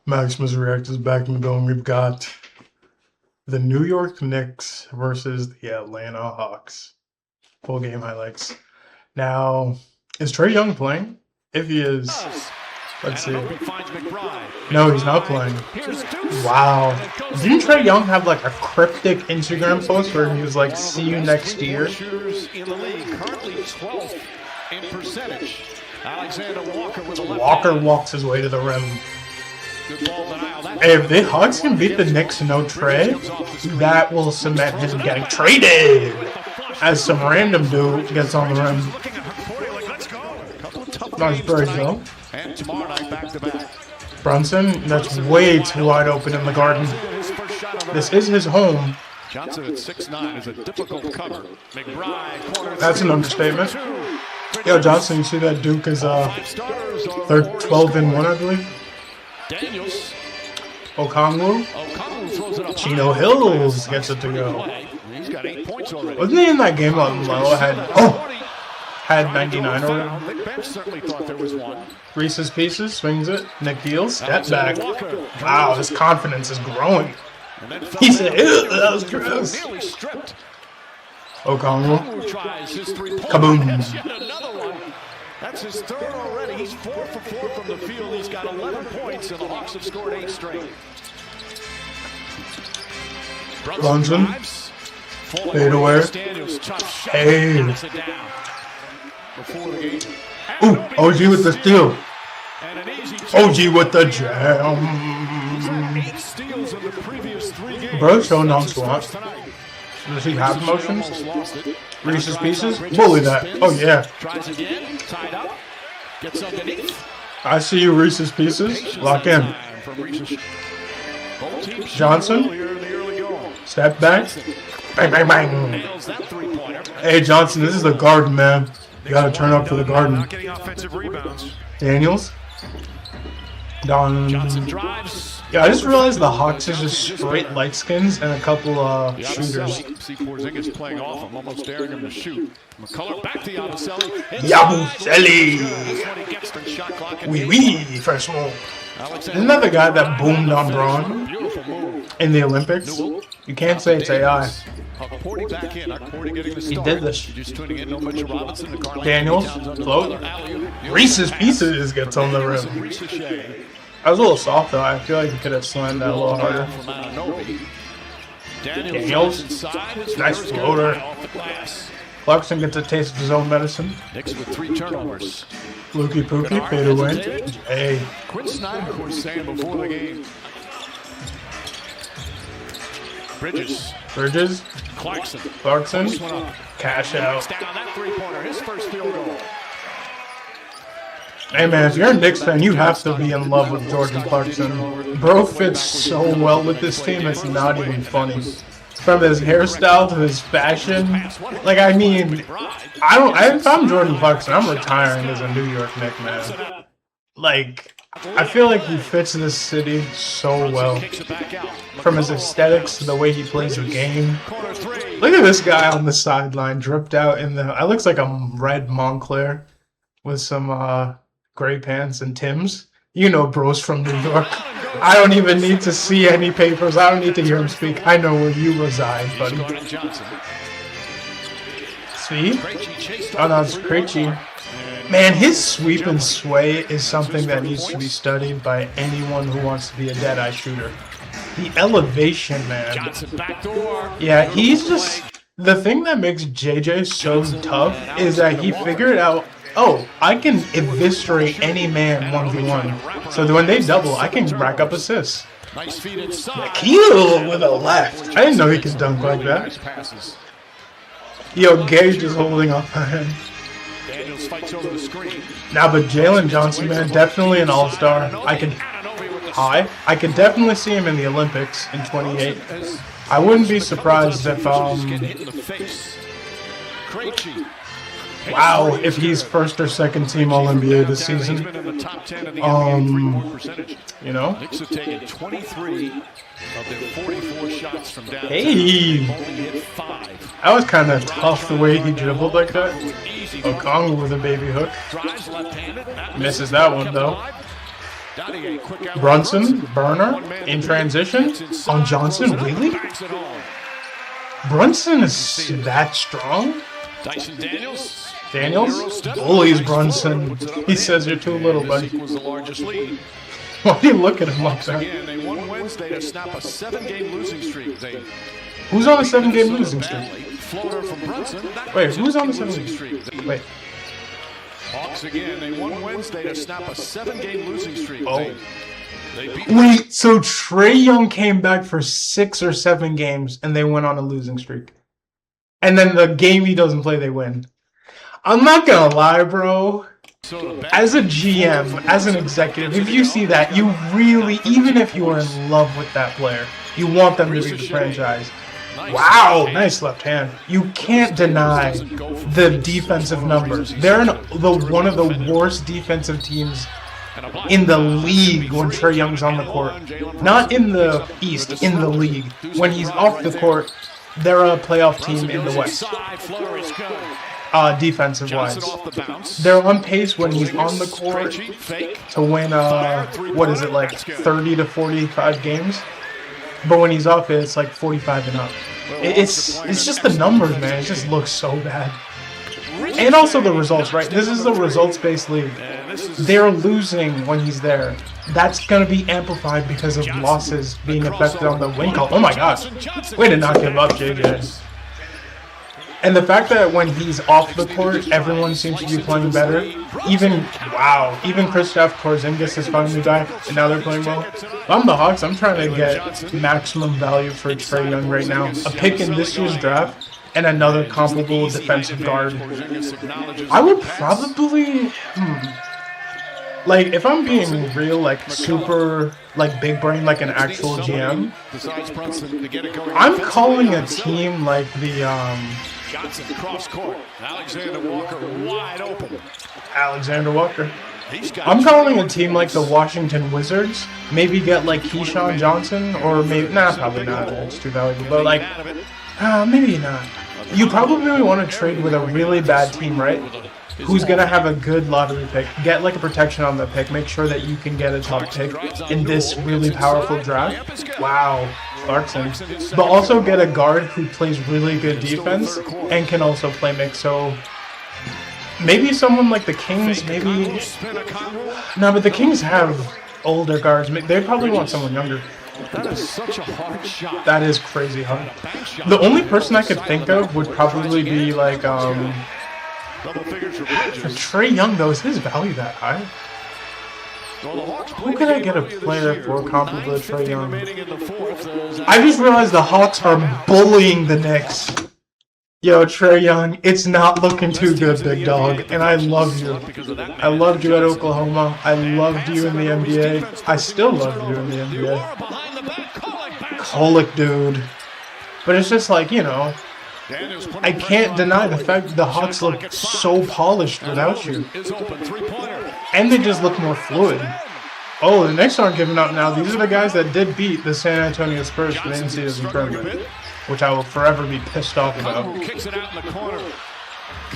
Maximus React is back in the building. We've got the New York Knicks versus the Atlanta Hawks. Full game highlights. Now, is Trae Young playing? If he is, let's see. No, he's not playing. Wow. Didn't Trae Young have like a cryptic Instagram post where he was like, "See you next year"? Walker walks his way to the rim. Hey, if the Hawks can beat the Knicks and no Trae, that will cement him getting traded. As some random dude gets on the rim. Nice break though. Brunson, that's way too wide open in the Garden. This is his home. Johnson at 6'9" is a difficult cover. That's an understatement. Yo, Johnson, you see that Duke is they're 12-1, I believe. Daniels. Okongwu. Chino Hills gets it to go. He's got 8 points already. Wasn't he in that game on low? Had 99 already. Nick Bench certainly thought there was one. Reese's Pieces swings it. Nick Heels, step back. Wow, his confidence is growing. He said, "Ew, that was gross." Okongwu. Kaboom. That's his third already. He's 4 for 4 from the field. He's got 11 points, and the Hawks have scored 8 straight. Brunson. Fade away. Hey. Ooh, OG with the steal. OG with the jam. Bro, so nonchalant. Does he have emotions? Reese's Pieces? Bully that. Oh, yeah. I see you, Reese's Pieces. Lock in. Johnson. Step back. Bang, bang, bang. Hey, Johnson, this is the Garden, man. You gotta turn up for the Garden. Daniels. Yeah, I just realized the Hawks is just straight light skins and a couple shooters. Playing off him, almost daring him to shoot. McCullough back to Yabusele. Wee first move. Isn't that the guy that boomed on Braun in the Olympics? You can't say it's AI. He did this. Daniels, float. Reese's Pieces gets on the rim. I was a little soft though. I feel like he could have slammed that a little harder. Daniels, nice floater. Clarkson gets a taste of his own medicine. Knicks with 3 turnovers. Lukey Pookie, fade away. Hey. Quinn Snyder was saying before the game. Bridges. Clarkson. Cash out. Down that 3-pointer, his first field goal. Hey man, if you're a Knicks fan, you have to be in love with Jordan Clarkson. Bro fits so well with this team, it's not even funny. From his hairstyle to his fashion, like I mean, if I'm Jordan Clarkson, I'm retiring as a New York Knicks man. Like, I feel like he fits this city so well. From his aesthetics to the way he plays the game. Look at this guy on the sideline, dripped out in the. It looks like a red Montclair with some gray pants and Timbs. You know, bros from New York. I don't even need to see any papers. I don't need to hear him speak. I know where you reside, buddy. See? Oh, no, it's Krejci. Man, his sweep and sway is something that needs to be studied by anyone who wants to be a dead-eye shooter. The elevation, man. Yeah, he's just... The thing that makes JJ so tough is that he figured out, oh, I can eviscerate any man 1v1. So when they double, I can rack up assists. Nikhil with a left. I didn't know he could dunk like that. Yo, Gage is holding up my hand. Nah, but Jalen Johnson, man, definitely an all-star. I can definitely see him in the Olympics in 28. I wouldn't be surprised if wow, if he's first or second team All-NBA this season. You know? Hey! That was kind of tough the way he dribbled like that. Okongwu with a baby hook. Misses that one though. Brunson, burner, in transition, on Johnson, really? Brunson is that strong? Daniels bullies Brunson. He says you're too little, buddy. Why do you look at him like that? They won Wednesday to snap a 7-game losing streak. Who's on a 7-game losing streak? Floater from Brunson. Wait, who's on the 7-game streak? Wait. Hawks again. They won Wednesday to snap a 7-game losing streak. Oh. Wait, so Trae Young came back for 6 or 7 games and they went on a losing streak. And then the game he doesn't play, they win. I'm not gonna lie, bro. As a GM, as an executive, if you see that, you really, even if you are in love with that player, you want them to be the franchise. Wow, nice left hand. You can't deny the defensive numbers. They're one of the worst defensive teams in the league when Trae Young's on the court. Not in the East, in the league. When he's off the court, they're a playoff team in the West. Defensive-wise. They're on pace when he's on the court to win, what is it, like 30 to 45 games? But when he's off it, it's like 45 and up. It's just the numbers, man. It just looks so bad. And also the results, right? This is a results-based league. They're losing when he's there. That's going to be amplified because of losses being affected on the win call. Oh my gosh. Way to not give up, JJ. And the fact that when he's off the court, everyone seems to be playing better. Even Kristaps Porzingis is finally back, and now they're playing well. If I'm the Hawks, I'm trying to get maximum value for Trae Young right now. A pick in this year's draft and another comparable defensive guard. I would probably... Like, if I'm being real, like, super, like, big brain, like an actual GM, I'm calling a team like the, Johnson cross court. Alexander Walker wide open. Alexander Walker. I'm calling a team like the Washington Wizards. Maybe get, like, Keyshawn Johnson, or maybe, nah, probably not. It's too valuable. But, like, maybe not. You probably want to trade with a really bad team, right? Who's going to have a good lottery pick. Get like a protection on the pick. Make sure that you can get a top pick in this really powerful draft. Wow, Clarkson. But also get a guard who plays really good defense and can also play mix. So maybe someone like the Kings, maybe... No, but the Kings have older guards. They probably want someone younger. That is such a hard shot. That is crazy hard. The only person I could think of would probably be like... For Trae Young, though, is his value that high? Who can I get a player for comparable to Trae Young? I just realized the Hawks are bullying the Knicks. Yo, Trae Young, it's not looking too good, big dog. And I love you. I loved you at Oklahoma. I loved you in the NBA. I still love you in the NBA. Kolek, dude. But it's just like, you know... I can't deny the fact the Hawks look so polished without you. And they just look more fluid. Oh, the Knicks aren't giving up now. These are the guys that did beat the San Antonio Spurs for the in-season tournament, which I will forever be pissed off about.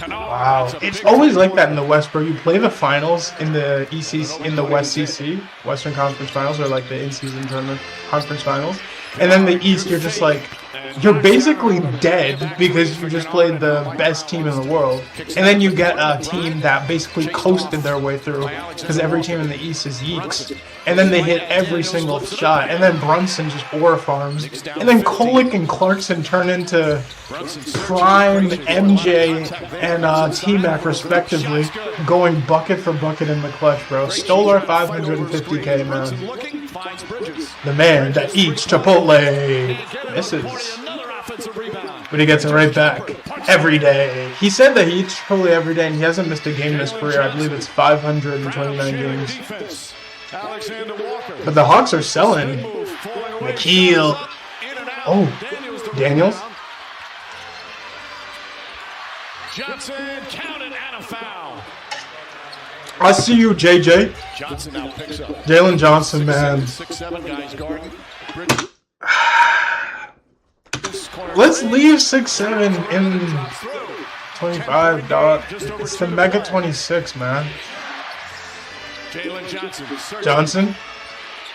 Wow. It's always like that in the West, bro. You play the finals in the ECC, in the West CC, Western Conference Finals, or like the in-season tournament conference finals. And then the East, you're just like... You're basically dead because you just played the best team in the world. And then you get a team that basically coasted their way through because every team in the East is Yeeks. And then they hit every single shot. And then Brunson just aura farms. And then Kolek and Clarkson turn into prime MJ and T-Mac respectively, going bucket for bucket in the clutch, bro. Stole our 550K, man. The man that eats Chipotle misses. But he gets it right back every day. He said that he eats Chipotle every day and he hasn't missed a game in his career. I believe it's 529 games. But the Hawks are selling. McKeel. Oh, Daniels. Johnson counted and a foul. I see you, JJ. Johnson now picks up. Jalen Johnson, man. 6'7" guys guarding. Let's leave 6'7" in 25, dog. It's the Mega 26, man. Jalen Johnson. Johnson.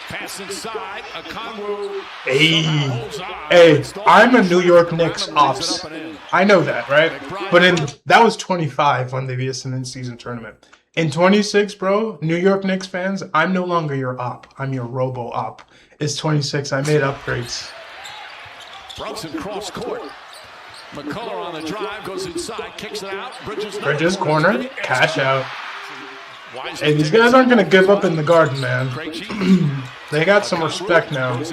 Pass inside. Okongwu. Hey, I'm a New York Knicks ops. I know that, right? But that was 25 when they beat us in the season tournament. In 26, bro, New York Knicks fans, I'm no longer your op. I'm your robo op. It's 26. I made upgrades. Brunson cross court. McCullough on the drive, goes inside, kicks it out. Bridges corner, cash out. Hey, these guys aren't going to give up in the Garden, man. They got some respect now,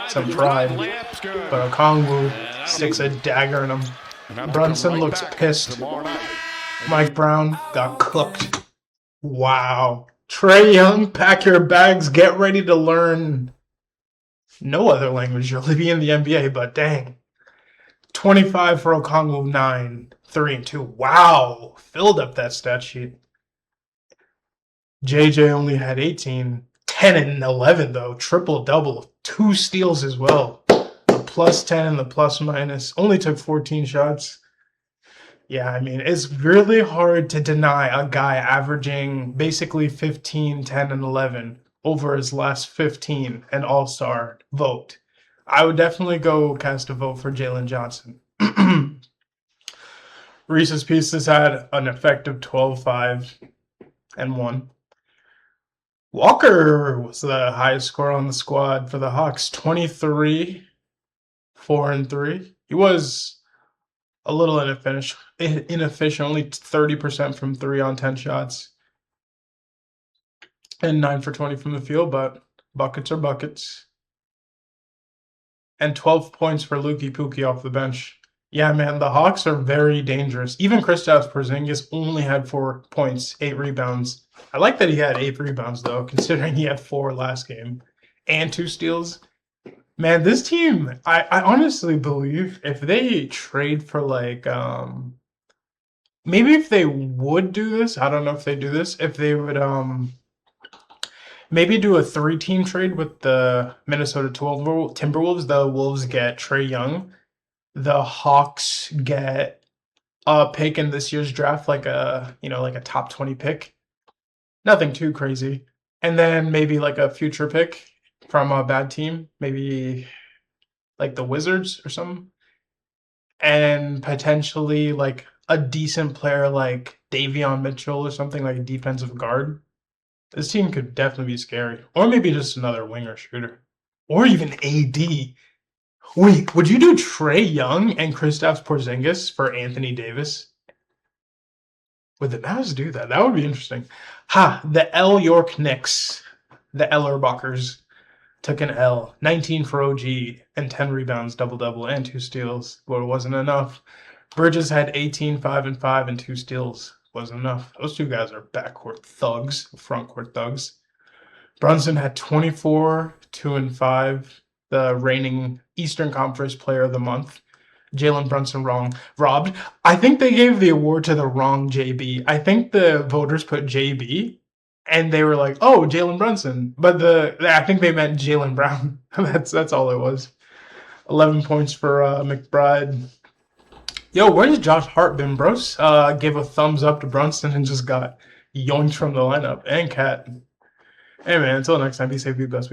some pride. But Okongwu sticks a dagger in him. Brunson looks pissed. Mike Brown got cooked. Wow. Trae Young, pack your bags, get ready to learn no other language. You'll be in the NBA, but dang. 25 for Okongwu, 9, 3 and 2. Wow. Filled up that stat sheet. JJ only had 18, 10 and 11 though. Triple-double. 2 steals as well. The plus 10 and the plus minus. Only took 14 shots. Yeah, I mean, it's really hard to deny a guy averaging basically 15, 10, and 11 over his last 15 an all-star vote. I would definitely go cast a vote for Jalen Johnson. Reese's Pieces had an effective 12, 5, and 1. Walker was the highest scorer on the squad for the Hawks, 23, 4 and 3. He was a little inefficient, only 30% from 3 on 10 shots. And 9 for 20 from the field, but buckets are buckets. And 12 points for Lukey Pookie off the bench. Yeah, man, the Hawks are very dangerous. Even Kristaps Porzingis only had 4 points, 8 rebounds. I like that he had 8 rebounds, though, considering he had 4 last game. And 2 steals. Man, this team, I honestly believe if they trade for, like, maybe if they would do this, I don't know if they do this, if they would, maybe do a 3-team trade with the Minnesota Timberwolves. The Wolves get Trae Young. The Hawks get a pick in this year's draft, like a top 20 pick. Nothing too crazy. And then maybe like a future pick from a bad team, maybe like the Wizards or something. And potentially like a decent player like Davion Mitchell or something, like a defensive guard. This team could definitely be scary. Or maybe just another winger shooter. Or even AD. Wait, would you do Trae Young and Kristaps Porzingis for Anthony Davis? Would the Mavs do that? That would be interesting. The York Knicks, the Ellerbuckers, took an L. 19 for OG and 10 rebounds, double-double, and 2 steals. But it wasn't enough. Bridges had 18, 5 and 5, and 2 steals. Wasn't enough. Those 2 guys are backcourt thugs, frontcourt thugs. Brunson had 24, 2 and 5. The reigning Eastern Conference Player of the Month. Jalen Brunson robbed. I think they gave the award to the wrong JB. I think the voters put JB, and they were like, "Oh, Jalen Brunson," but I think they meant Jalen Brown. That's all it was. 11 points for McBride. Yo, where's Josh Hart been, bros? Gave a thumbs up to Brunson and just got yoinked from the lineup. And Cat. Hey man, until next time, be safe, be blessed.